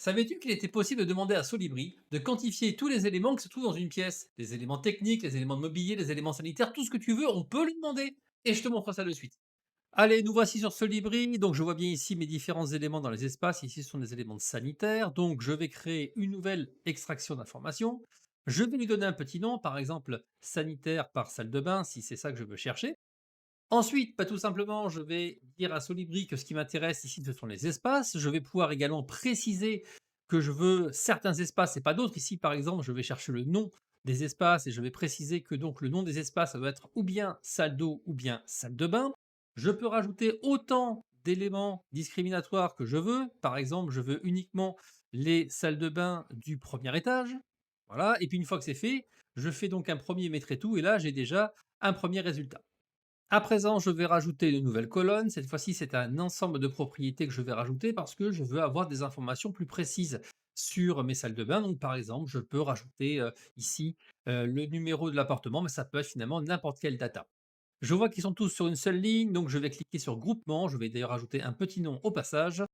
Savais-tu qu'il était possible de demander à Solibri de quantifier tous les éléments qui se trouvent dans une pièce? Les éléments techniques, les éléments de mobilier, les éléments sanitaires, tout ce que tu veux, on peut lui demander. Et je te montre ça de suite. Allez, nous voici sur Solibri. Donc, je vois bien ici mes différents éléments dans les espaces. Ici, ce sont des éléments sanitaires. Donc, je vais créer une nouvelle extraction d'informations. Je vais lui donner un petit nom, par exemple sanitaire par salle de bain, si c'est ça que je veux chercher. Ensuite, tout simplement, je vais dire à Solibri que ce qui m'intéresse ici, ce sont les espaces. Je vais pouvoir également préciser que je veux certains espaces et pas d'autres. Ici, par exemple, je vais chercher le nom des espaces et je vais préciser que donc le nom des espaces, ça doit être ou bien salle d'eau ou bien salle de bain. Je peux rajouter autant d'éléments discriminatoires que je veux. Par exemple, je veux uniquement les salles de bain du premier étage. Voilà. Et puis une fois que c'est fait, je fais donc un premier maître et tout. Et là, j'ai déjà un premier résultat. À présent, je vais rajouter une nouvelle colonne. Cette fois-ci, c'est un ensemble de propriétés que je vais rajouter parce que je veux avoir des informations plus précises sur mes salles de bain. Donc, par exemple, je peux rajouter ici le numéro de l'appartement, mais ça peut être finalement n'importe quelle data. Je vois qu'ils sont tous sur une seule ligne, donc je vais cliquer sur groupement. Je vais d'ailleurs ajouter un petit nom au passage.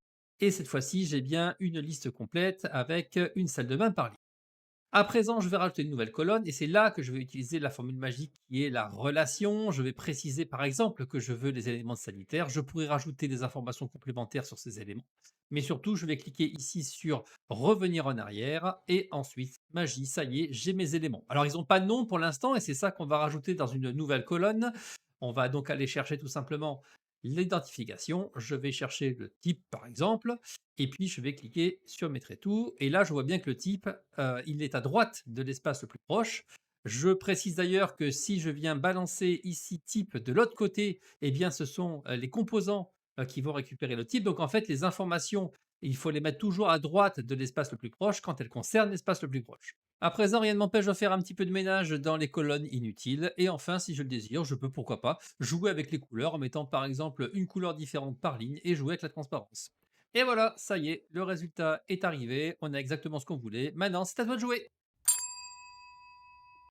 Et cette fois-ci, j'ai bien une liste complète avec une salle de bain par ligne. À présent, je vais rajouter une nouvelle colonne et c'est là que je vais utiliser la formule magique qui est la relation. Je vais préciser par exemple que je veux les éléments sanitaires. Je pourrais rajouter des informations complémentaires sur ces éléments. Mais surtout, je vais cliquer ici sur revenir en arrière et ensuite, magie, ça y est, j'ai mes éléments. Alors, ils n'ont pas de nom pour l'instant et c'est ça qu'on va rajouter dans une nouvelle colonne. On va donc aller chercher tout simplement l'identification. Je vais chercher le type par exemple et puis je vais cliquer sur mettre et tout. Et là, je vois bien que le type, il est à droite de l'espace le plus proche. Je précise d'ailleurs que si je viens balancer ici type de l'autre côté, eh bien ce sont les composants qui vont récupérer le type. Donc en fait, les informations, il faut les mettre toujours à droite de l'espace le plus proche quand elles concernent l'espace le plus proche. À présent, rien ne m'empêche de faire un petit peu de ménage dans les colonnes inutiles. Et enfin, si je le désire, je peux, pourquoi pas, jouer avec les couleurs en mettant par exemple une couleur différente par ligne et jouer avec la transparence. Et voilà, ça y est, le résultat est arrivé. On a exactement ce qu'on voulait. Maintenant, c'est à toi de jouer.